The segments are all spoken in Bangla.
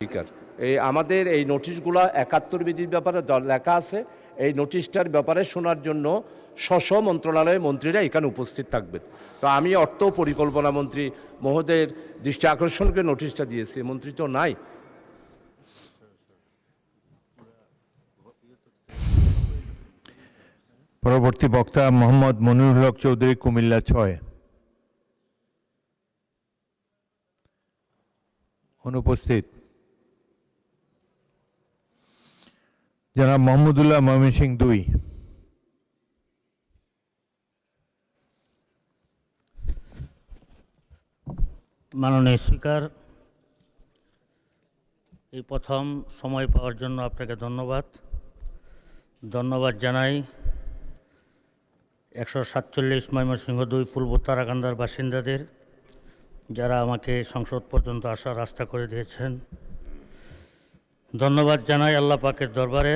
স্পিকার, আমাদের এই নোটিশগুলো ৭১ বিধির ব্যাপারে লেখা আছে। এই নোটিশটার ব্যাপারে শোনার জন্য স্ব মন্ত্রণালয়ের মন্ত্রীরা এখানে উপস্থিত থাকবেন। তো আমি অর্থ পরিকল্পনা মন্ত্রী মহোদয়ের দৃষ্টি আকর্ষণ করে নোটিশটা দিয়েছি, মন্ত্রী তো নাই। পরবর্তী বক্তা মোহাম্মদ মনিরুল হক চৌধুরী, কুমিল্লা ৬। অনুপস্থিত। জনাব মোহাম্মদুল্লাহ, ময়মনসিংহ ২। মাননীয় স্পিকার, এই প্রথম সময় পাওয়ার জন্য আপনাকে ধন্যবাদ জানাই ১৪৭ ময়মনসিংহ ২ পূর্ব তারাকান্দার বাসিন্দাদের, যারা আমাকে সংসদ পর্যন্ত আসার রাস্তা করে দিয়েছেন। ধন্যবাদ জানাই আল্লাহ পাকের দরবারে,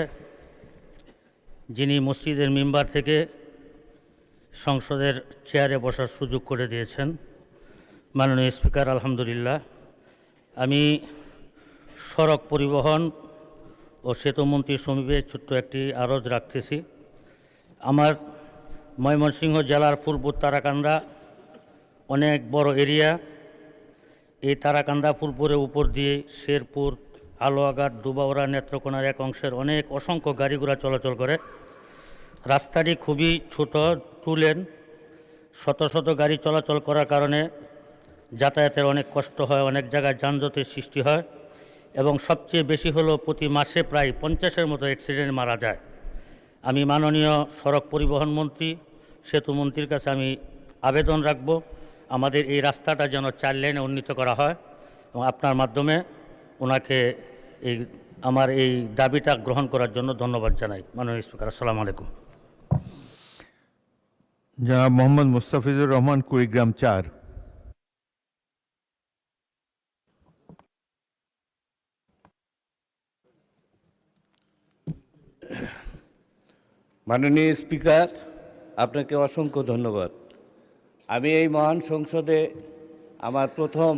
যিনি মসজিদের মিম্বার থেকে সংসদের চেয়ারে বসার সুযোগ করে দিয়েছেন। মাননীয় স্পিকার, আলহামদুলিল্লাহ, আমি সড়ক পরিবহন ও সেতুমন্ত্রী সমীপে ছোট্ট একটি আরজ রাখতেছি। আমার ময়মনসিংহ জেলার পূর্ব তারাকান্দা অনেক বড় এরিয়া। এই তারাকান্দা ফুলপুরের উপর দিয়ে শেরপুর, আলোয়াঘাট, দুবাওড়া, নেত্রকোনার এক অংশের অসংখ্য গাড়িঘোড়া চলাচল করে। রাস্তাটি খুবই ছোট, টু লেন। শত শত গাড়ি চলাচল করার কারণে যাতায়াতের অনেক কষ্ট হয়, অনেক জায়গায় যানজটের সৃষ্টি হয় এবং সবচেয়ে বেশি হলো প্রতি মাসে প্রায় ৫০-এর মতো অ্যাক্সিডেন্ট মারা যায়। আমি মাননীয় সড়ক পরিবহন মন্ত্রী, সেতু মন্ত্রীর কাছে আমি আবেদন রাখব আমাদের এই রাস্তাটা যেন ৪ লেনে উন্নীত করা হয় এবং আপনার মাধ্যমে ওনাকে আমার এই দাবিটা গ্রহণ করার জন্য ধন্যবাদ জানাই। মাননীয় স্পিকার, আসসালামু আলাইকুম। জনাব মোহাম্মদ মুস্তাফিজুর রহমান, কুড়িগ্রাম ৪। মাননীয় স্পিকার, আপনাকে অসংখ্য ধন্যবাদ। আমি এই মহান সংসদে আমার প্রথম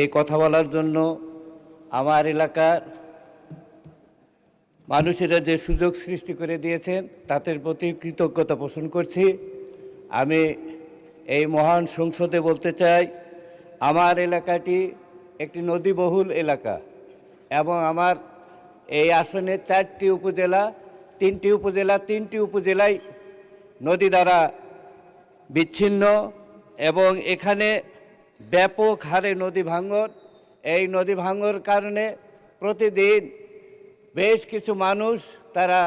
এই কথা বলার জন্য আমার এলাকার মানুষেরা যে সুযোগ সৃষ্টি করে দিয়েছেন তাদের প্রতি কৃতজ্ঞতা পোষণ করছি। আমি এই মহান সংসদে বলতে চাই, আমার এলাকাটি একটি নদীবহুল এলাকা এবং আমার এই আসনের 4টি উপজেলা, 3টি উপজেলায় নদী দ্বারা বিচ্ছিন্ন এবং এখানে ব্যাপক হারে নদী ভাঙন। এই নদী ভাঙনের কারণে প্রতিদিন বেশ কিছু মানুষ তারা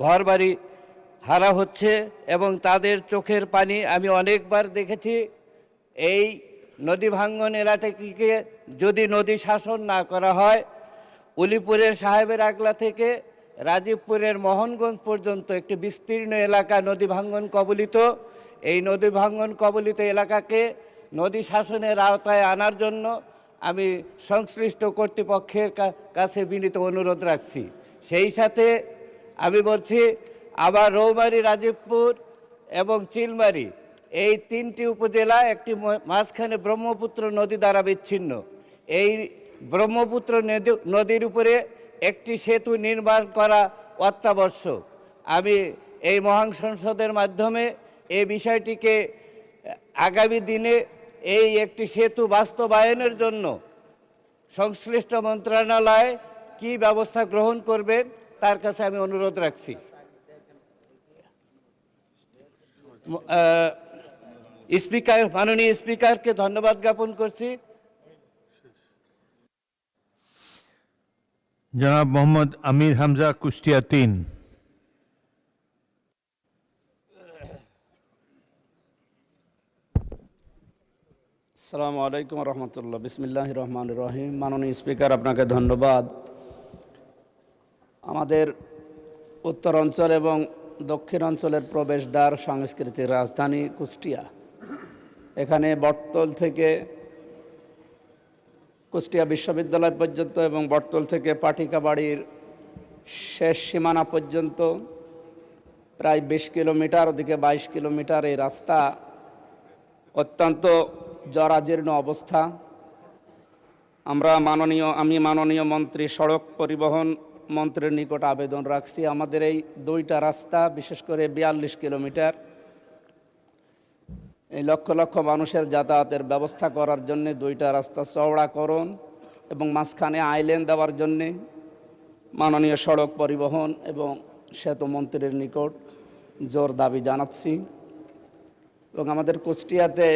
ঘরবাড়ি হারা হচ্ছে এবং তাদের চোখের পানি আমি অনেকবার দেখেছি। এই নদী ভাঙন এলাকাটিকে যদি নদী শাসন না করা হয়, উলিপুরের সাহেবের আগলা থেকে রাজীবপুরের মোহনগঞ্জ পর্যন্ত একটি বিস্তীর্ণ এলাকা নদী ভাঙন কবলিত। এই নদী ভাঙন কবলিত এলাকাকে নদী শাসনের আওতায় আনার জন্য আমি সংশ্লিষ্ট কর্তৃপক্ষের কাছে বিনীত অনুরোধ রাখছি। সেই সাথে আমি বলছি, আবার রৌমারী, রাজীবপুর এবং চিলমারী এই 3টি উপজেলা একটি মাঝখানে ব্রহ্মপুত্র নদী দ্বারা বিচ্ছিন্ন। এই ব্রহ্মপুত্র নদীর উপরে একটি সেতু নির্মাণ করা অত্যাবশ্যক। আমি এই মহান সংসদের মাধ্যমে এই বিষয়টিকে আগামী দিনে এই একটি সেতু বাস্তবায়নের জন্য সংশ্লিষ্ট মন্ত্রণালয় কি ব্যবস্থা গ্রহণ করবেন তার কাছে আমি অনুরোধ রাখছি। স্পিকার, মাননীয় স্পিকারকে ধন্যবাদ জ্ঞাপন করছি। জনাব মোহাম্মদ আমির হামজা, কুষ্টিয়া ৩। আসসালামু আলাইকুম রহমতুল্লাহ। বিসমিল্লাহির রহমানির রহিম। মাননীয় স্পিকার, আপনাকে ধন্যবাদ। আমাদের উত্তর অঞ্চল এবং দক্ষিণ অঞ্চলের প্রবেশদ্বার, সাংস্কৃতিক রাজধানী কুষ্টিয়া। এখানে বটতল থেকে কুষ্টিয়া বিশ্ববিদ্যালয় পর্যন্ত এবং বটতল থেকে পাটিকাবাড়ির শেষ সীমানা পর্যন্ত প্রায় 20 কিলোমিটার, ওদিকে 22 কিলোমিটার এই রাস্তা অত্যন্ত জরাজীর্ণ অবস্থা। আমি মাননীয় মন্ত্রী সড়ক পরিবহন মন্ত্রীর নিকট আবেদন রাখছি আমাদের এই দুইটা রাস্তা বিশেষ করে 42 কিলোমিটার এই লক্ষ লক্ষ মানুষের যাতায়াতের ব্যবস্থা করার জন্য দুইটা রাস্তা চওড়াকরণ এবং মাঝখানে আইল্যান্ড দেওয়ার জন্যে মাননীয় সড়ক পরিবহন এবং সেতু মন্ত্রীর নিকট জোর দাবি জানাচ্ছি। এবং আমাদের কুষ্টিয়াতে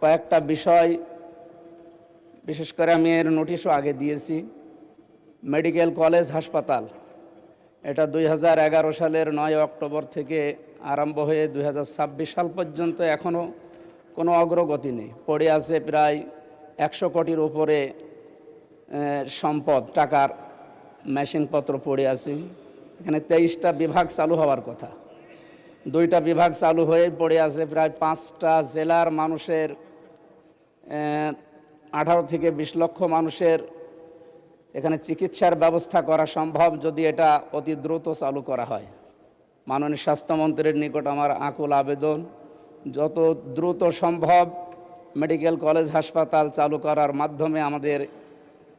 কয়েকটা বিষয় বিশেষ করে আমি এর নোটিশও আগে দিয়েছি। মেডিকেল কলেজ হাসপাতাল এটা 2011 সালের 9 অক্টোবর থেকে আরম্ভ হয়ে 2026 সাল পর্যন্ত এখনও কোনো অগ্রগতি নেই, পড়ে আছে প্রায় 100 কোটির উপরে সম্পদ টাকার মেশিনপত্র পড়ে আছে। এখানে 23টা বিভাগ চালু হওয়ার কথা, 2টা বিভাগ চালু হয়ে পড়ে আছে। প্রায় 5টা জেলার মানুষের 18 থেকে 20 লক্ষ মানুষের এখানে চিকিৎসার ব্যবস্থা করা সম্ভব যদি এটা অতি দ্রুত চালু করা হয়। মাননীয় স্বাস্থ্যমন্ত্রীর নিকট আমার আকুল আবেদন, যত দ্রুত সম্ভব মেডিকেল কলেজ হাসপাতাল চালু করার মাধ্যমে আমাদের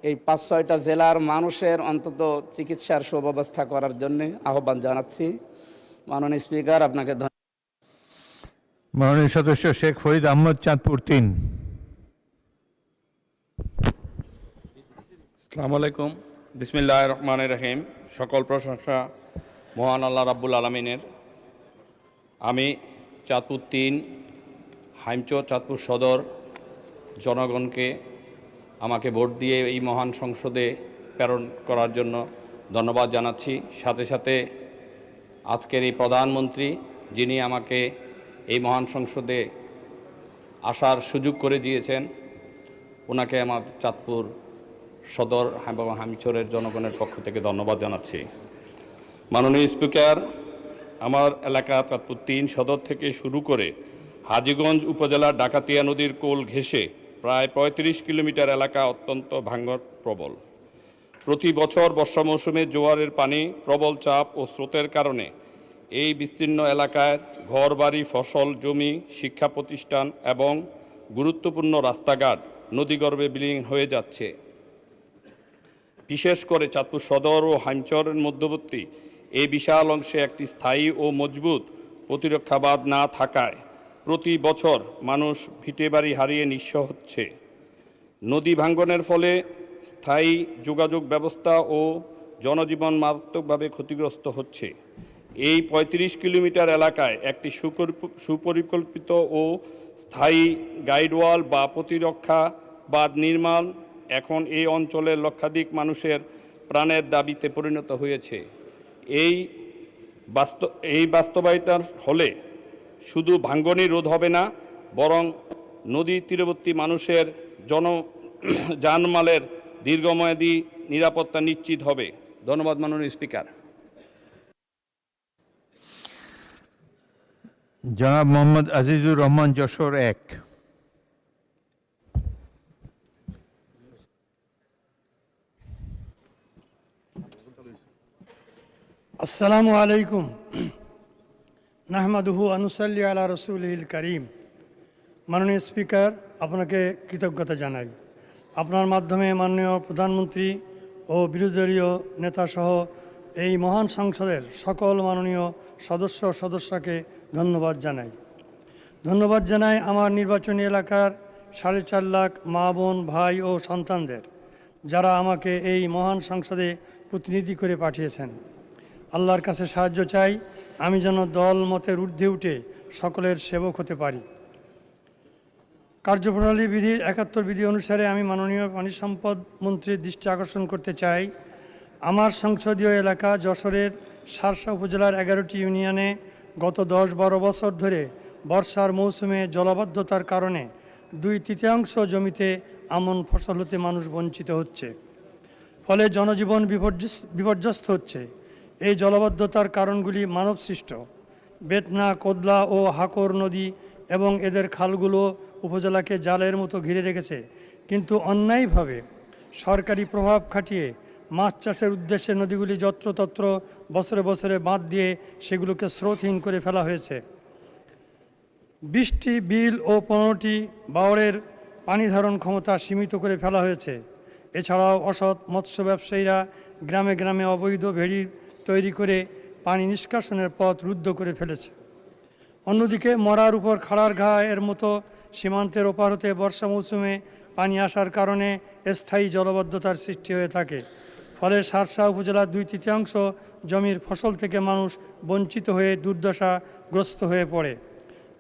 এই 5-6টা জেলার মানুষের অন্তত চিকিৎসার সুব্যবস্থা করার জন্য আহ্বান জানাচ্ছি। মাননীয় স্পিকার, আপনাকে ধন্যবাদ। মাননীয় সদস্য শেখ ফরিদ আহমদ, চাঁদপুর 3। আসসালামু আলাইকুম। বিসমিল্লাহির রহমানির রহিম। সকল প্রশংসা মহান আল্লাহ রাব্বুল আলামিনের। আমি চাঁদপুর 3 হাইমচর চাঁদপুর সদর জনগণকে আমাকে ভোট দিয়ে এই মহান সংসদে প্রেরণ করার জন্য ধন্যবাদ জানাচ্ছি। সাথে সাথে আজকের এই প্রধানমন্ত্রী যিনি আমাকে এই মহান সংসদে আসার সুযোগ করে দিয়েছেন, ওনাকে আমার চাঁদপুর সদর এবং হামিচরের জনগণের পক্ষ থেকে ধন্যবাদ জানাচ্ছি। মাননীয় স্পিকার, আমার এলাকা চাঁদপুর 3 সদর থেকে শুরু করে হাজীগঞ্জ উপজেলার ডাকাতিয়া নদীর কোল ঘেঁষে প্রায় 35 কিলোমিটার এলাকা অত্যন্ত ভাঙন প্রবল। প্রতি বছর বর্ষা মৌসুমে জোয়ারের পানি, প্রবল চাপ ও স্রোতের কারণে এই বিস্তীর্ণ এলাকায় ঘরবাড়ি, ফসল, জমি, শিক্ষা প্রতিষ্ঠান এবং গুরুত্বপূর্ণ রাস্তাঘাট নদীগর্ভে বিলীন হয়ে যাচ্ছে। বিশেষ করে চাঁদপুর সদর ও হাইমচরের মধ্যবর্তী এই বিশাল অংশে একটি স্থায়ী ও মজবুত প্রতিরক্ষা বাঁধ না থাকায় প্রতি বছর মানুষ ভিটেবাড়ি হারিয়ে নিঃস্ব হচ্ছে। নদী ভাঙ্গনের ফলে স্থায়ী যোগাযোগ ব্যবস্থা ও জনজীবন মারাত্মকভাবে ক্ষতিগ্রস্ত হচ্ছে। এই 35 কিলোমিটার এলাকায় একটি সুপরিকল্পিত ও স্থায়ী গাইডওয়াল বা প্রতিরক্ষা বাঁধ নির্মাণ এখন এই অঞ্চলের লক্ষাধিক মানুষের প্রাণের দাবিতে পরিণত হয়েছে। এই বাস্তবায়িতার হলে শুধু ভাঙ্গনই রোধ হবে না, বরং নদী তীরবর্তী মানুষের জানমালের দীর্ঘমেয়াদী নিরাপত্তা নিশ্চিত হবে। ধন্যবাদ মাননীয় স্পিকার। জনাব মোহাম্মদ আজিজুর রহমান, যশোর 1। আসসালামু আলাইকুম। নাহমাদুহু আনুসাল্লি আলা রসুলিল করিম। মাননীয় স্পিকার, আপনাকে কৃতজ্ঞতা জানাই। আপনার মাধ্যমে মাননীয় প্রধানমন্ত্রী ও বিরোধী দলীয় নেতাসহ এই মহান সংসদের সকল মাননীয় সদস্যকে ধন্যবাদ জানাই আমার নির্বাচনী এলাকার 4.5 লাখ মা, বোন, ভাই ও সন্তানদের, যারা আমাকে এই মহান সংসদে প্রতিনিধি করে পাঠিয়েছেন। আল্লাহর কাছে সাহায্য চাই আমি যেন দল মতের ঊর্ধ্বে উঠে সকলের সেবক হতে পারি। কার্যপ্রণালী বিধির 71 বিধি অনুসারে আমি মাননীয় পানি সম্পদ মন্ত্রীর দৃষ্টি আকর্ষণ করতে চাই। আমার সংসদীয় এলাকা যশোরের শার্শা উপজেলার 11টি ইউনিয়নে গত 10-12 বছর ধরে বর্ষার মৌসুমে জলাবদ্ধতার কারণে 2/3 জমিতে আমন ফসল হতে মানুষ বঞ্চিত হচ্ছে, ফলে জনজীবন বিপর্যস্ত হচ্ছে। এই জলাবদ্ধতার কারণগুলি মানবসৃষ্ট। বেতনা, কোদলা ও হাকর নদী এবং এদের খালগুলো উপজেলাকে জালের মতো ঘিরে রেখেছে, কিন্তু অন্যায়ভাবে সরকারি প্রভাব খাটিয়ে মাছ চাষের উদ্দেশ্যে নদীগুলি যত্রতত্র বছরে বছরে বাঁধ দিয়ে সেগুলোকে স্রোতহীন করে ফেলা হয়েছে। 20টি বিল ও 15টি বাওড়ের পানি ধারণ ক্ষমতা সীমিত করে ফেলা হয়েছে। এছাড়াও অসৎ মৎস্য ব্যবসায়ীরা গ্রামে গ্রামে অবৈধ ভেড়ি তৈরি করে পানি নিষ্কাশনের পথ রুদ্ধ করে ফেলেছে। অন্যদিকে মরার উপর খাড়ার ঘা এর মতো সীমান্তের ওপার হতে বর্ষা মৌসুমে পানি আসার কারণে স্থায়ী জলবদ্ধতার সৃষ্টি হয়ে থাকে। ফলে শার্শা উপজেলার ২/৩ জমির ফসল থেকে মানুষ বঞ্চিত হয়ে দুর্দশাগ্রস্ত হয়ে পড়ে।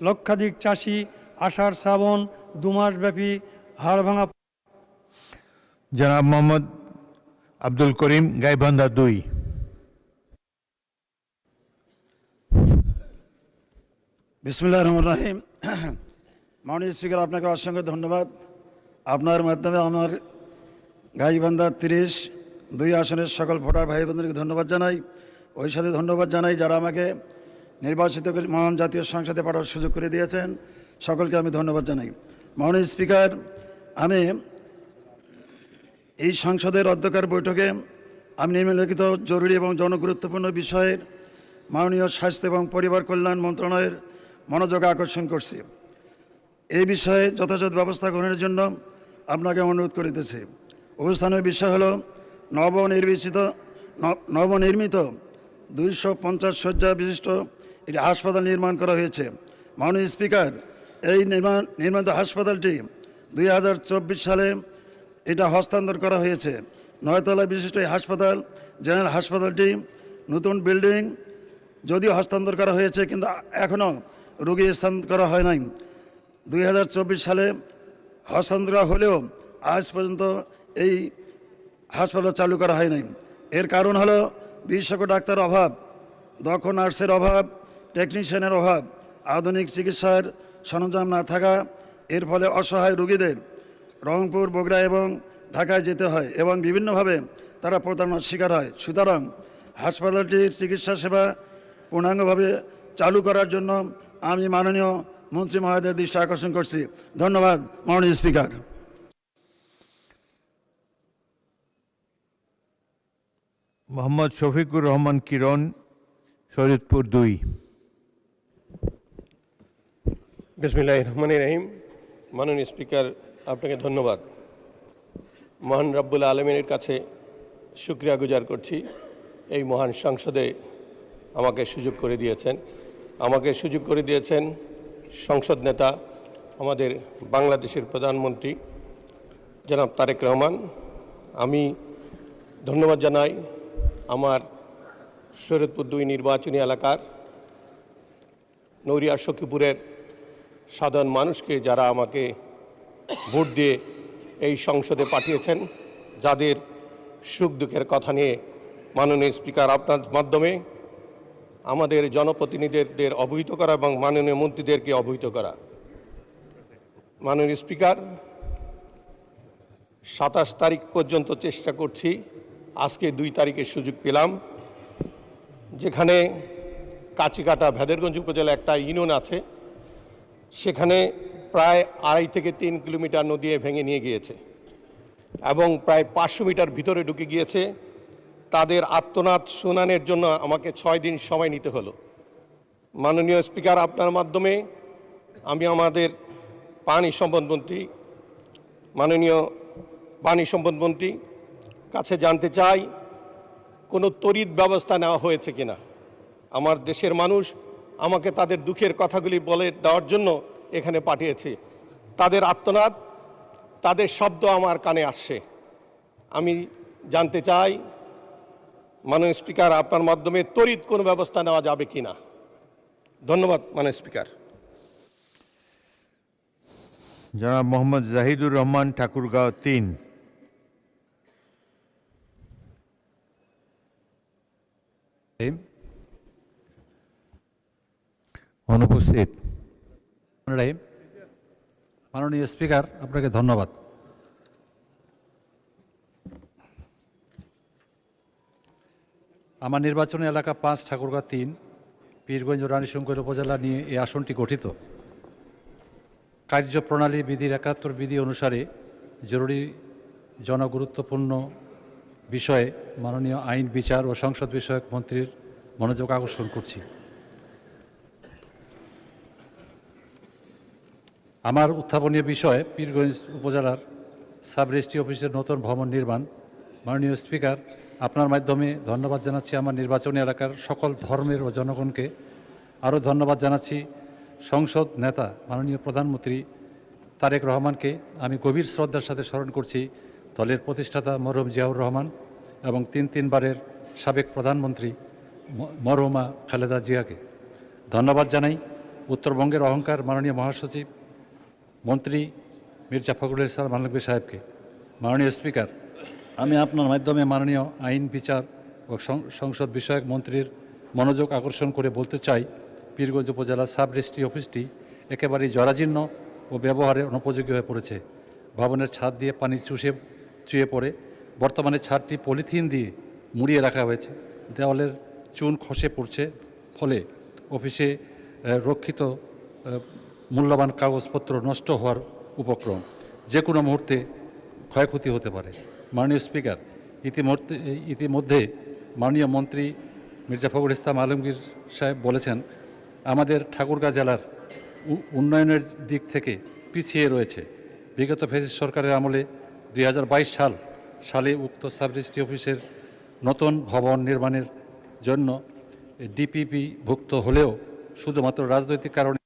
লক্ষাধিক চাষি আষাঢ় শ্রাবণ ২ মাসব্যাপী হাড়ভাঙা। জনাব মোহাম্মদ আব্দুল করিম, গাইবান্ধা ২। বিসমিল্লাহির রহমানির রহিম। মাননীয় স্পিকার, আপনাকে অসংখ্য ধন্যবাদ। আপনার মাধ্যমে আমার গাইবান্ধা ৩০-২ আসনের সকল ভোটার ভাই বোনদেরকে ধন্যবাদ জানাই। ওই সাথে ধন্যবাদ জানাই যারা আমাকে নির্বাচিত করে মহান জাতীয় সংসদে পাঠানোর সুযোগ করে দিয়েছেন, সকলকে আমি ধন্যবাদ জানাই। মাননীয় স্পিকার, আমি এই সংসদের অধ্যক্ষের বৈঠকে আমি নিম্নলিখিত জরুরি এবং জনগুরুত্বপূর্ণ বিষয়ের মাননীয় স্বাস্থ্য এবং পরিবার কল্যাণ মন্ত্রণালয়ের মনোযোগ আকর্ষণ করছি। এই বিষয়ে যথাযথ ব্যবস্থা গ্রহণের জন্য আপনাকে অনুরোধ করিতেছি। অবস্থানের বিষয় হল নবনির্মিত 250 শয্যা বিশিষ্ট একটি হাসপাতাল নির্মাণ করা হয়েছে। মাননীয় স্পিকার, এই নির্মিত হাসপাতালটি 2024 সালে এটা হস্তান্তর করা হয়েছে। 9 তলা বিশিষ্ট এই হাসপাতাল, জেনারেল হাসপাতালটি নতুন বিল্ডিং যদিও হস্তান্তর করা হয়েছে, কিন্তু এখনও রোগী স্থানান্তর করা হয় নাই। 2024 সালে হস্তান্তর করা হলেও আজ পর্যন্ত এই হাসপাতাল চালু করা হয় নাই। এর কারণ হলো বিশেষজ্ঞ ডাক্তার অভাব, দক্ষ নার্সের অভাব, টেকনিশিয়ানের অভাব, আধুনিক চিকিৎসার সরঞ্জাম না থাকা। এর ফলে অসহায় রোগীদের রংপুর, বগুড়া এবং ঢাকায় যেতে হয় এবং বিভিন্নভাবে তারা প্রতারণার শিকার হয়। সুতরাং হাসপাতালটির চিকিৎসা সেবা পূর্ণাঙ্গভাবে চালু করার জন্য আমি মাননীয় মন্ত্রী মহোদয়ের দৃষ্টি আকর্ষণ করছি। ধন্যবাদ মাননীয় স্পিকার। মোহাম্মদ শফিকুর রহমান কিরণ, শরীয়তপুর ২। বিসমিল্লাহির রহমানির রহিম। মাননীয় স্পিকার, আপনাকে ধন্যবাদ। মহান রব্বুল আলমিনের কাছে শুকরিয়া গুজার করছি, এই মহান সংসদে আমাকে সুযোগ করে দিয়েছেন সংসদ নেতা, আমাদের বাংলাদেশের প্রধানমন্ত্রী জনাব তারেক রহমান। আমি ধন্যবাদ জানাই আমার শরীয়তপুর ২ নির্বাচনী এলাকার নৌরিয়া সখীপুরের সাধারণ মানুষকে, যারা আমাকে ভোট দিয়ে এই সংসদে পাঠিয়েছেন, যাদের সুখ দুঃখের কথা নিয়ে মাননীয় স্পিকার আপনার মাধ্যমে আমাদের জনপ্রতিনিধিদের অবহিত করা এবং মাননীয় মন্ত্রীদেরকে অবহিত করা। মাননীয় স্পিকার, 27 তারিখ পর্যন্ত চেষ্টা করছি, আজকে 2 তারিখের সুযোগ পেলাম, যেখানে কাচিকাটা ভেদেরগঞ্জ উপজেলা একটা ইউনিয়ন আছে, সেখানে প্রায় 2.5 থেকে 3 কিলোমিটার নদী ভেঙে নিয়ে গিয়েছে এবং প্রায় 500 মিটার ভিতরে ঢুকে গিয়েছে। তাদের আর্তনাদ শুনানোর জন্য আমাকে 6 দিন সময় নিতে হলো। মাননীয় স্পিকার, আপনার মাধ্যমে আমি আমাদের মাননীয় পানি সম্পদ মন্ত্রী কাছে জানতে চাই, কোনো তড়িৎ ব্যবস্থা নেওয়া হয়েছে কিনা। আমার দেশের মানুষ আমাকে তাদের দুঃখের কথাগুলি বলে দেওয়ার জন্য এখানে পাঠিয়েছে। তাদের আর্তনাদ, তাদের শব্দ আমার কানে আসছে। আমি জানতে চাই মাননীয় স্পিকার, আপনার মাধ্যমে তড়িৎ কোনো ব্যবস্থা নেওয়া যাবে কিনা। ধন্যবাদ মাননীয় স্পিকার। জনাব মোহাম্মদ জাহিদুর রহমান, ঠাকুরগাঁও ৩। অনুপস্থিত। মাননীয় স্পিকার, আপনাকে ধন্যবাদ। আমার নির্বাচনী এলাকা 5 ঠাকুরগাঁও 3 পীরগঞ্জ ও রানীশঙ্কর উপজেলা নিয়ে এই আসনটি গঠিত। কার্যপ্রণালী বিধির 71 বিধি অনুসারে জরুরি জনগুরুত্বপূর্ণ বিষয়ে মাননীয় আইন, বিচার ও সংসদ বিষয়ক মন্ত্রীর মনোযোগ আকর্ষণ করছি। আমার উত্থাপনীয় বিষয় পীরগঞ্জ উপজেলার সাব রেজিস্ট্রি অফিসের নতুন ভবন নির্মাণ। মাননীয় স্পিকার, আপনার মাধ্যমে ধন্যবাদ জানাচ্ছি আমার নির্বাচনী এলাকার সকল ধর্মের ও জনগণকে। আরও ধন্যবাদ জানাচ্ছি সংসদ নেতা মাননীয় প্রধানমন্ত্রী তারেক রহমানকে। আমি গভীর শ্রদ্ধার সাথে স্মরণ করছি দলের প্রতিষ্ঠাতা মরহুম জিয়াউর রহমান এবং তিনবারের সাবেক প্রধানমন্ত্রী মরহুমা খালেদা জিয়াকে। ধন্যবাদ জানাই উত্তরবঙ্গের অহংকার মাননীয় মহাসচিব মন্ত্রী মির্জা ফখরুল ইসলাম আলমগীর সাহেবকে। মাননীয় স্পিকার, আমি আপনার মাধ্যমে মাননীয় আইন বিচার ও সংসদ বিষয়ক মন্ত্রীর মনোযোগ আকর্ষণ করে বলতে চাই, পীরগঞ্জ উপজেলা সাব রেজিস্ট্রি অফিসটি একেবারেই জরাজীর্ণ ও ব্যবহারে অনুপযোগী হয়ে পড়েছে। ভবনের ছাদ দিয়ে পানি চুয়ে পড়ে। বর্তমানে ছাদটি পলিথিন দিয়ে মুড়িয়ে রাখা হয়েছে। দেওয়ালের চুন খসে পড়ছে, ফলে অফিসে রক্ষিত মূল্যবান কাগজপত্র নষ্ট হওয়ার উপক্রম। যে কোনো মুহূর্তে ক্ষয়ক্ষতি হতে পারে। মাননীয় স্পিকার, ইতিমধ্যে মাননীয় মন্ত্রী মির্জা ফখরুল ইসলাম আলমগীর সাহেব বলেছেন, আমাদের ঠাকুরগাঁও জেলার উন্নয়নের দিক থেকে পিছিয়ে রয়েছে। বিগত ফ্যাসিস্ট সরকারের আমলে 2022 সালে উক্ত সাব রেজিস্ট্রি অফিসের নতুন ভবন নির্মাণের জন্য ডিপিপি ভুক্ত হলেও শুধুমাত্র রাজনৈতিক কারণে।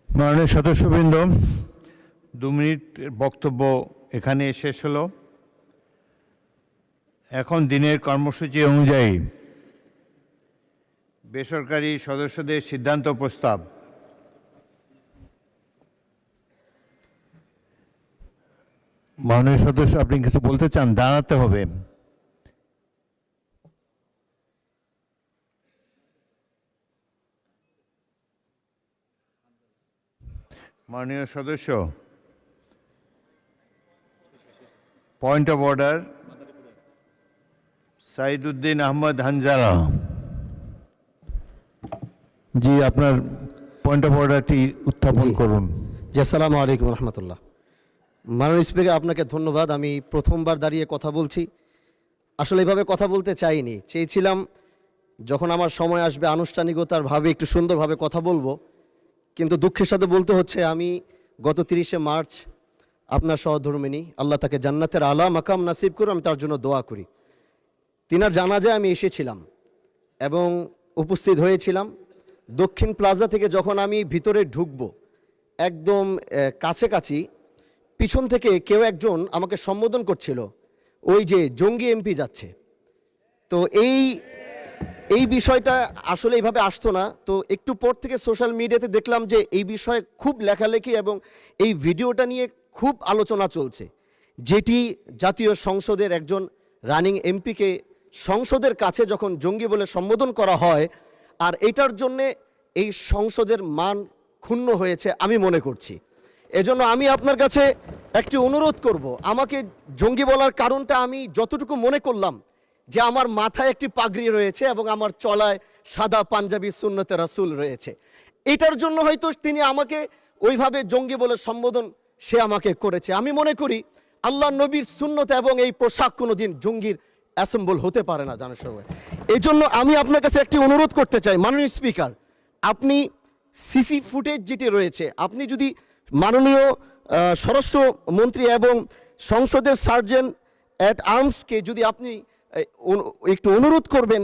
মাননীয় সদস্যবৃন্দ, 2 মিনিট বক্তব্য এখানে শেষ হলো। এখন দিনের কর্মসূচি অনুযায়ী বেসরকারি সদস্যদের সিদ্ধান্ত প্রস্তাব। মাননীয় সদস্য, আপনি কিছু বলতে চান? দাঁড়াতে হবে। মাননীয় সদস্য, point of order. Saiduddin Ahmad Hanzala জি, আপনার পয়েন্ট অফ অর্ডারটি উত্থাপন করুন। জি, আসসালামু আলাইকুম রহমতুল্লাহ। মাননীয় স্পিকার, আপনাকে ধন্যবাদ। আমি প্রথমবার দাঁড়িয়ে কথা বলছি। আসলে এভাবে কথা বলতে চাইনি, চেয়েছিলাম যখন আমার সময় আসবে আনুষ্ঠানিকতারভাবে একটু সুন্দরভাবে কথা বলবো। কিন্তু দুঃখের সাথে বলতে হচ্ছে, আমি গত 30শে মার্চ আপনার সহধর্মিণী, আল্লাহ তাকে জান্নাতের আলা মাকাম নাসিব করুন, আমি তার জন্য দোয়া করি। তিনার জানাজায় আমি এসেছিলাম এবং উপস্থিত হয়েছিলাম। দক্ষিণ প্লাজা থেকে যখন আমি ভিতরে ঢুকব, একদম কাছাকাছি পিছন থেকে কেউ একজন আমাকে সম্বোধন করছিল, ওই যে জঙ্গি এমপি যাচ্ছে। তো এই বিষয়টা আসলে এইভাবে আসতো না। তো একটু পর থেকে সোশ্যাল মিডিয়াতে দেখলাম যে এই বিষয়ে খুব লেখালেখি এবং এই ভিডিওটা নিয়ে খুব আলোচনা চলছে, যেটি জাতীয় সংসদের একজন রানিং এমপিকে সংসদের কাছে যখন জঙ্গি বলে সম্বোধন করা হয়, আর এটার জন্যে এই সংসদের মান ক্ষুণ্ণ হয়েছে আমি মনে করছি। এজন্য আমি আপনার কাছে একটি অনুরোধ করব, আমাকে জঙ্গি বলার কারণটা আমি যতটুকু মনে করলাম যে আমার মাথায় একটি পাগড়ি রয়েছে এবং আমার চলায় সাদা পাঞ্জাবি সুন্নতে রাসূল রয়েছে। এটার জন্য হয়তো তিনি আমাকে ওইভাবে জঙ্গি বলে সম্বোধন সে আমাকে করেছে। আমি মনে করি আল্লাহ নবীর সুন্নত এবং এই পোশাক কোনোদিন জঙ্গির অ্যাসেম্বল হতে পারে না জানার সময়। এই জন্য আমি আপনার কাছে একটি অনুরোধ করতে চাই, মাননীয় স্পিকার, আপনি সিসি ফুটেজ যেটি রয়েছে, আপনি যদি মাননীয় স্বরাষ্ট্রমন্ত্রী এবং সংসদের সার্জেন্ট অ্যাট আর্মসকে যদি আপনি একটু অনুরোধ করবেন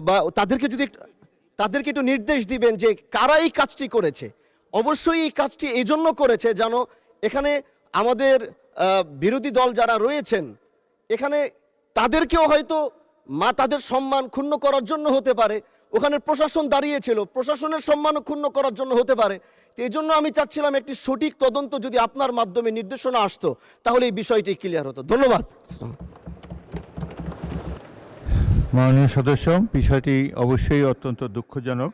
বা তাদেরকে একটু নির্দেশ দিবেন যে কারা এই কাজটি করেছে। অবশ্যই এই কাজটি এই জন্য করেছে যেন এখানে আমাদের বিরোধী দল যারা রয়েছেন এখানে তাদেরকেও হয়তো তাদের সম্মান ক্ষুণ্ণ করার জন্য হতে পারে। ওখানে প্রশাসন দাঁড়িয়েছিল, প্রশাসনের সম্মানও ক্ষুণ্ণ করার জন্য হতে পারে। তো এই জন্য আমি চাচ্ছিলাম একটি সঠিক তদন্ত যদি আপনার মাধ্যমে নির্দেশনা আসতো তাহলে এই বিষয়টি ক্লিয়ার হতো। ধন্যবাদ। মাননীয় সদস্য, বিষয়টি অবশ্যই অত্যন্ত দুঃখজনক।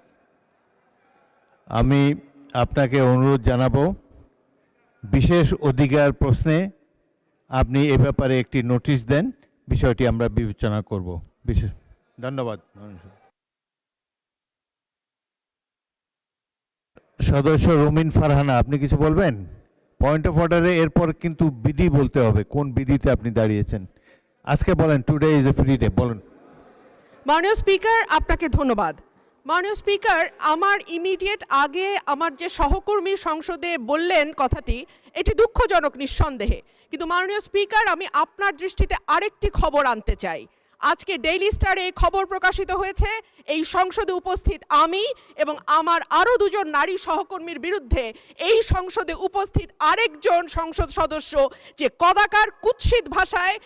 আমি আপনাকে অনুরোধ জানাবো, বিশেষ অধিকার প্রশ্নে আপনি এ ব্যাপারে একটি নোটিশ দেন, বিষয়টি আমরা বিবেচনা করব। বিশেষ ধন্যবাদ। সদস্য রুমিন ফারহানা, আপনি কিছু বলবেন? পয়েন্ট অফ অর্ডারে এরপর কিন্তু বিধি বলতে হবে, কোন বিধিতে আপনি দাঁড়িয়েছেন আজকে বলেন। Today is a free day, বলেন। মাননীয় স্পিকার, আপনাকে ধন্যবাদ। মাননীয় স্পিকার, আমার ইমিডিয়েট আগে আমার যে সহকর্মী সংসদে বললেন কথাটি, এটি দুঃখজনক নিঃসন্দেহে, কিন্তু মাননীয় স্পিকার আমি আপনার দৃষ্টিতে আরেকটি খবর আনতে চাই। আজকে ডেইলি স্টারে এই খবর প্রকাশিত হয়েছে, এই সংসদে উপস্থিত আমি এবং আমার আরও দুজন নারী সহকর্মীর বিরুদ্ধে এই সংসদে উপস্থিত আরেকজন সংসদ সদস্য যে কদাকার কুৎসিত ভাষায়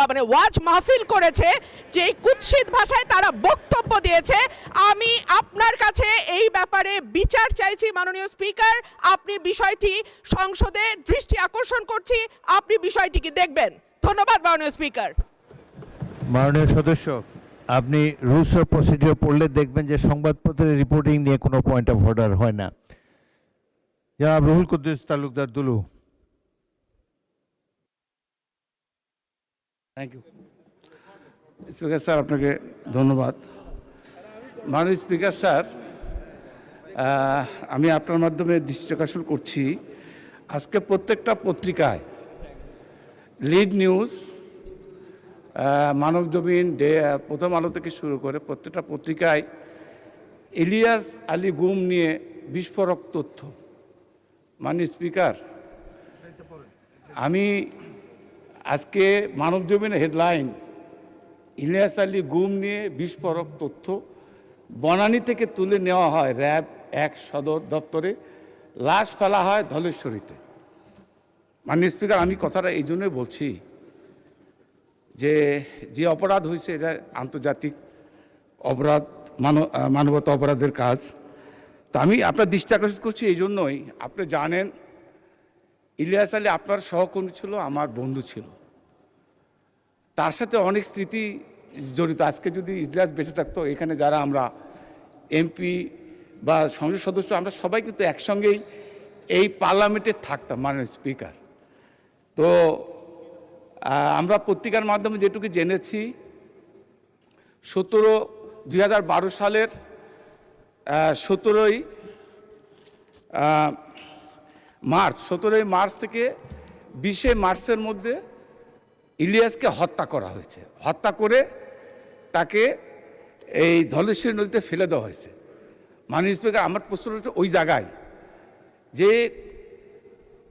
মানে ওয়াজ মাহফিল করেছে, যে কুৎসিত ভাষায় তারা বক্তব্য দিয়েছে, আমি আপনার কাছে এই ব্যাপারে বিচার চাইছি মাননীয় স্পিকার। আপনি বিষয়টি সংসদে দৃষ্টি আকর্ষণ করছি, আপনি বিষয়টিকে দেখবেন। ধন্যবাদ মাননীয় স্পিকার। মাননীয় সদস্য, আপনি রুলস অফ প্রসিডিওর পড়লে দেখবেন যে সংবাদপত্রের রিপোর্টিং নিয়ে কোনো পয়েন্ট অফ অর্ডার হয় না। জনাব Ruhul Quddus Talukdar Dulu. Thank you speaker sir, আপনাকে ধন্যবাদ। মাননীয় স্পিকার স্যার, আমি আপনার মাধ্যমে দৃষ্টি আকর্ষণ করছি, আজকে প্রত্যেকটা পত্রিকায় লিড নিউজ, মানবজমিন, প্রথম আলো থেকে শুরু করে প্রত্যেকটা পত্রিকায় ইলিয়াস আলী গুম নিয়ে বিস্ফোরক তথ্য। মাননীয় স্পিকার, আমি আজকে মানবজমিনের হেডলাইন, ইলিয়াস আলী গুম নিয়ে বিস্ফোরক তথ্য বনানী থেকে তুলে নেওয়া হয় র্যাব 1 সদর দপ্তরে, লাশ ফেলা হয় ধলেশ্বরীতে। মাননীয় স্পিকার, আমি কথাটা এই জন্যই বলছি যে অপরাধ হয়েছে এটা আন্তর্জাতিক অপরাধ, মানবতা অপরাধের কাজ। তো আমি আপনার দৃষ্টি আকর্ষণ করছি এই জন্যই, আপনি জানেন ইলিয়াস আলী আপনার সহকর্মী ছিল, আমার বন্ধু ছিল, তার সাথে অনেক স্মৃতি জড়িত। আজকে যদি ইলিয়াস বেঁচে থাকতো, এখানে যারা আমরা এমপি বা সংসদ সদস্য, আমরা সবাই কিন্তু একসঙ্গেই এই পার্লামেন্টে থাকতাম। মাননীয় স্পিকার, তো আমরা পত্রিকার মাধ্যমে যেটুকু জেনেছি, 2012 সালের 17ই মার্চ থেকে 20 মার্চের মধ্যে ইলিয়াসকে হত্যা করা হয়েছে। হত্যা করে তাকে এই ধলেশ্বরী নদীতে ফেলে দেওয়া হয়েছে। মাননীয় স্পিকার, আমার প্রশ্ন হচ্ছে ওই জায়গায়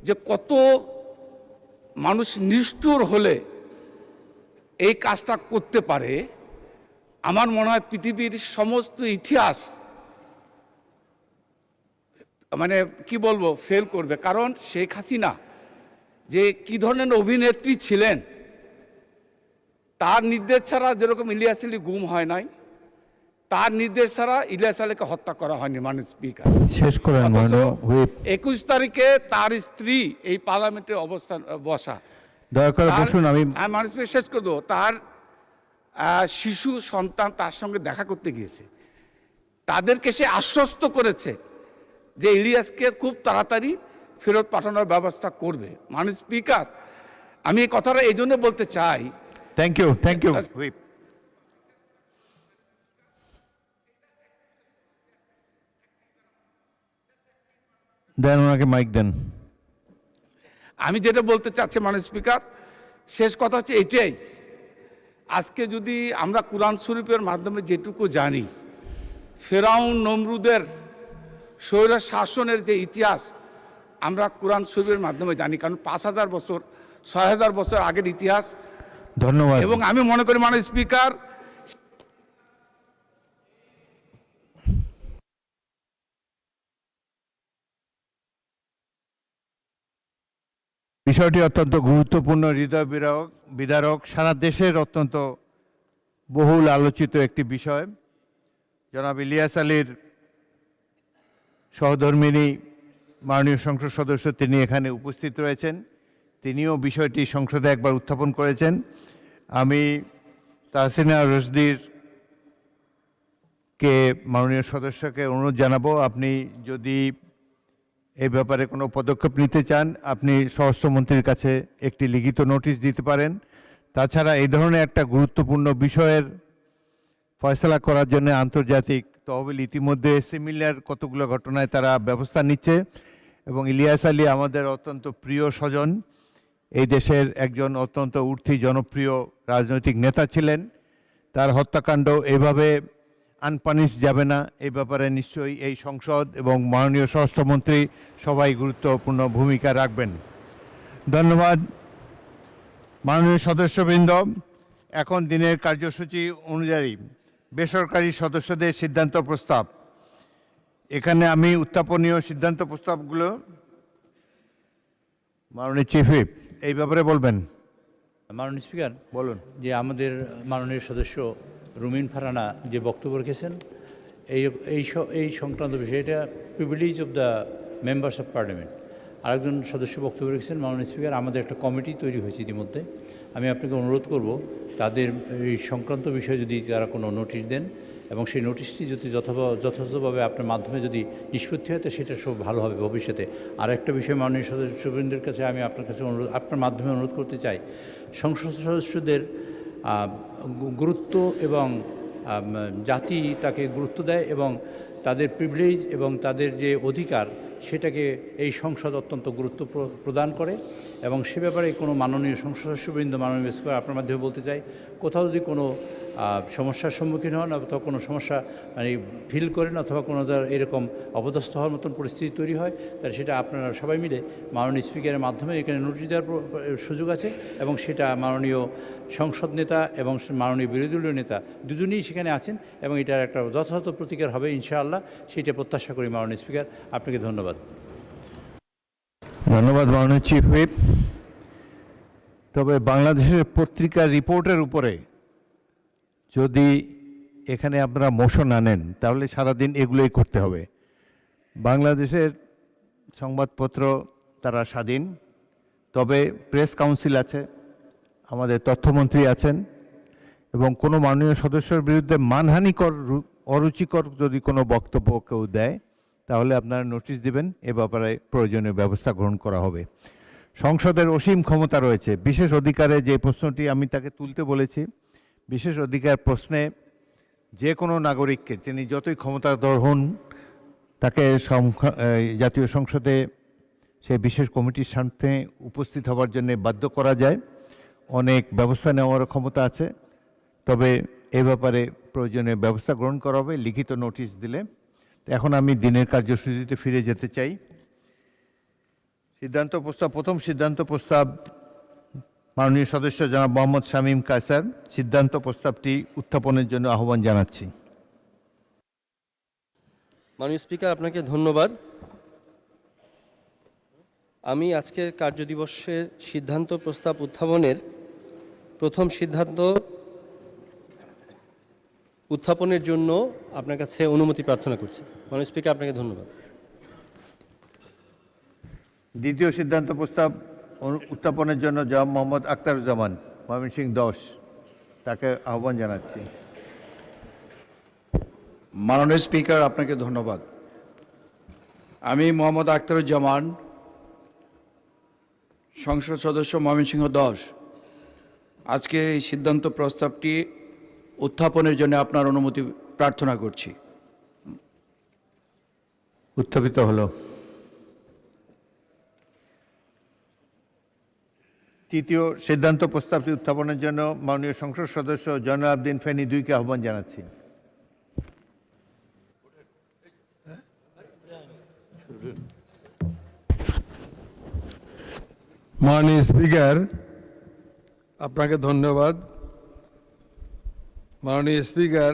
যে কত মানুষ নিষ্ঠুর হলে এই কাজটা করতে পারে, আমার মনে হয় পৃথিবীর সমস্ত ইতিহাস মানে কি বলবো ফেল করবে। কারণ শেখ হাসিনা যে কি ধরনের অভিনেত্রী ছিলেন, তার নির্দেশ ছাড়া যেরকম ইলিয়াস আলী গুম হয় নাই, তার নির্দেশ ছাড়া ইলিয়াস আলীকে হত্যা করা হয়নি। মাননীয় স্পিকার, শেষ করেন। 21 তারিখে তার স্ত্রী এই পার্লামেন্টে অবস্থান বসা, দয়া করে বসুন। আমি মাননীয় স্পিকার শেষ করে দেবো। তার শিশু সন্তান তার সঙ্গে দেখা করতে গিয়েছে, তাদেরকে সে আশ্বস্ত করেছে যে ইলিয়াসকে খুব তাড়াতাড়ি ফেরত পাঠানোর ব্যবস্থা করবে। মাননীয় স্পিকার, আমি এই কথাটা এই জন্য বলতে চাই। Thank you. দেন, ওনাকে মাইক দেন। আমি যেটা বলতে চাচ্ছি মাননীয় স্পিকার, শেষ কথা হচ্ছে এটাই, আজকে যদি আমরা কুরআন শরীফের মাধ্যমে যেটুকু জানি, ফেরাউন নমরুদের স্বৈর শাসনের যে ইতিহাস আমরা কুরআন শরীফের মাধ্যমে জানি, কারণ 5000 বছর 6000 বছর আগের ইতিহাস। ধন্যবাদ। এবং আমি মনে করি মাননীয় স্পিকার, বিষয়টি অত্যন্ত গুরুত্বপূর্ণ, হৃদয় বিদারক, সারা দেশের অত্যন্ত বহুল আলোচিত একটি বিষয়। জনাব ইলিয়াস আলীর সহধর্মিণী মাননীয় সংসদ সদস্য, তিনি এখানে উপস্থিত রয়েছেন, তিনিও বিষয়টি সংসদে একবার উত্থাপন করেছেন। আমি তাহসিনা রশদির কে মাননীয় সদস্যকে অনুরোধ জানাবো, আপনি যদি এই ব্যাপারে কোনো পদক্ষেপ নিতে চান, আপনি স্বরাষ্ট্রমন্ত্রীর কাছে একটি লিখিত নোটিশ দিতে পারেন। তাছাড়া এই ধরনের একটা গুরুত্বপূর্ণ বিষয়ের ফয়সলা করার জন্য আন্তর্জাতিক তহবিল ইতিমধ্যে সিমিলার কতগুলো ঘটনায় তারা ব্যবস্থা নিচ্ছে, এবং ইলিয়াস আলী আমাদের অত্যন্ত প্রিয় স্বজন, এই দেশের একজন অত্যন্ত উঠতি জনপ্রিয় রাজনৈতিক নেতা ছিলেন। তার হত্যাকাণ্ড এভাবে আনপানিশ যাবে না, এই ব্যাপারে নিশ্চয়ই এই সংসদ এবং মাননীয় স্বরাষ্ট্রমন্ত্রী সবাই গুরুত্বপূর্ণ ভূমিকা রাখবেন। ধন্যবাদ মাননীয় সদস্যবৃন্দ। এখন দিনের কার্যসূচি অনুযায়ী বেসরকারি সদস্যদের সিদ্ধান্ত প্রস্তাব। এখানে আমি উত্থাপনীয় সিদ্ধান্ত প্রস্তাবগুলো মাননীয় চিফ হুইপ এই ব্যাপারে বলবেন। মাননীয় স্পিকার, বলুন। যে আমাদের মাননীয় সদস্য রুমিন ফারহানা যে বক্তব্য রেখেছেন এই সংক্রান্ত বিষয়, এটা privilege of the members of parliament. আরেকজন সদস্য বক্তব্য রেখেছেন, মাননীয় স্পিকার, আমাদের একটা কমিটি তৈরি হয়েছে ইতিমধ্যে। আমি আপনাকে অনুরোধ করব তাদের এই সংক্রান্ত বিষয়ে যদি তারা কোনো নোটিশ দেন এবং সেই নোটিশটি যদি যথাযথভাবে আপনার মাধ্যমে যদি নিষ্পত্তি হয় তো সেটা সব ভালো হবে ভবিষ্যতে। আর একটা বিষয় মাননীয় সদস্যবৃন্দের কাছে আমি আপনার কাছে আপনার মাধ্যমে অনুরোধ করতে চাই, সংসদ সদস্যদের গুরুত্ব এবং জাতি তাকে গুরুত্ব দেয় এবং তাদের প্রিভিলেজ এবং তাদের যে অধিকার সেটাকে এই সংসদ অত্যন্ত গুরুত্ব প্রদান করে এবং সে ব্যাপারে কোনো মাননীয় সংসদ সদস্যবৃন্দ, মাননীয় স্পিকার, আপনার মাধ্যমে বলতে চাই, কোথাও যদি কোনো সমস্যার সম্মুখীন হন অথবা কোনো সমস্যা মানে ফিল করেন অথবা কোনো এরকম অপদস্থ হওয়ার মতন পরিস্থিতি তৈরি হয়, তাহলে সেটা আপনারা সবাই মিলে মাননীয় স্পিকারের মাধ্যমে এখানে নোটিশ দেওয়ার সুযোগ আছে এবং সেটা মাননীয় সংসদ নেতা এবং মাননীয় বিরোধী দলীয় নেতা দুজনেই সেখানে আছেন এবং এটার একটা যথাযথ প্রতিকার হবে ইনশাআল্লাহ, সেটা প্রত্যাশা করি। মাননীয় স্পিকার, আপনাকে ধন্যবাদ। ধন্যবাদ মাননীয় চিফ হুইপ। তবে বাংলাদেশের পত্রিকার রিপোর্টের উপরে যদি এখানে আপনারা মোশন আনেন তাহলে সারাদিন এগুলোই করতে হবে। বাংলাদেশের সংবাদপত্র তারা স্বাধীন, তবে প্রেস কাউন্সিল আছে, আমাদের তথ্যমন্ত্রী আছেন এবং কোনো মাননীয় সদস্যের বিরুদ্ধে মানহানিকর অরুচিকর যদি কোনো বক্তব্য কেউ দেয় তাহলে আপনারা নোটিশ দিবেন, এ ব্যাপারে প্রয়োজনীয় ব্যবস্থা গ্রহণ করা হবে। সংসদের অসীম ক্ষমতা রয়েছে। বিশেষ অধিকারে যে প্রশ্নটি আমি তাকে তুলতে বলেছি, বিশেষ অধিকার প্রশ্নে যে কোনো নাগরিককে তিনি যতই ক্ষমতাধর হন তাকে জাতীয় সংসদে সেই বিশেষ কমিটির সামনে উপস্থিত হওয়ার জন্য বাধ্য করা যায়। অনেক ব্যবস্থা নেওয়ার ক্ষমতা আছে, তবে এ ব্যাপারে প্রয়োজনীয় ব্যবস্থা গ্রহণ করা হবে লিখিত নোটিশ দিলে। এখন আমি দিনের কার্যসূচিতে ফিরে যেতে চাই। সিদ্ধান্ত প্রস্তাব, প্রথম সিদ্ধান্ত প্রস্তাব মাননীয় সদস্য জনাব মোহাম্মদ শামীম কায়সার। সিদ্ধান্ত প্রস্তাবটি উত্থাপনের জন্য আহ্বান জানাচ্ছি। মাননীয় স্পিকার, আপনাকে ধন্যবাদ। আমি আজকের কার্যদিবসের সিদ্ধান্ত প্রস্তাব উত্থাপনের প্রথম সিদ্ধান্ত উত্থাপনের জন্য আপনার কাছে অনুমতি প্রার্থনা করছি। মাননীয় স্পিকার, আপনাকে ধন্যবাদ। দ্বিতীয় সিদ্ধান্ত প্রস্তাব উত্থাপনের জন্য জনাব মোহাম্মদ আখতারুজ্জামান, ময়মনসিংহ 10, তাকে আহ্বান জানাচ্ছি। মাননীয় স্পিকার, আপনাকে ধন্যবাদ। আমি মোহাম্মদ আখতারুজ্জামান, সংসদ সদস্য ময়মনসিংহ 10, আজকে এই সিদ্ধান্ত প্রস্তাবটি উত্থাপনের জন্য আপনার অনুমতি প্রার্থনা করছি। উত্থাপিত হলো। তৃতীয় সিদ্ধান্ত প্রস্তাবটি উত্থাপনের জন্য মাননীয় সংসদ সদস্য জয়নুল আবেদিন ফেনী 2কে আহ্বান জানাচ্ছি। মাননীয় স্পিকার, আপনাকে ধন্যবাদ। মাননীয় স্পিকার,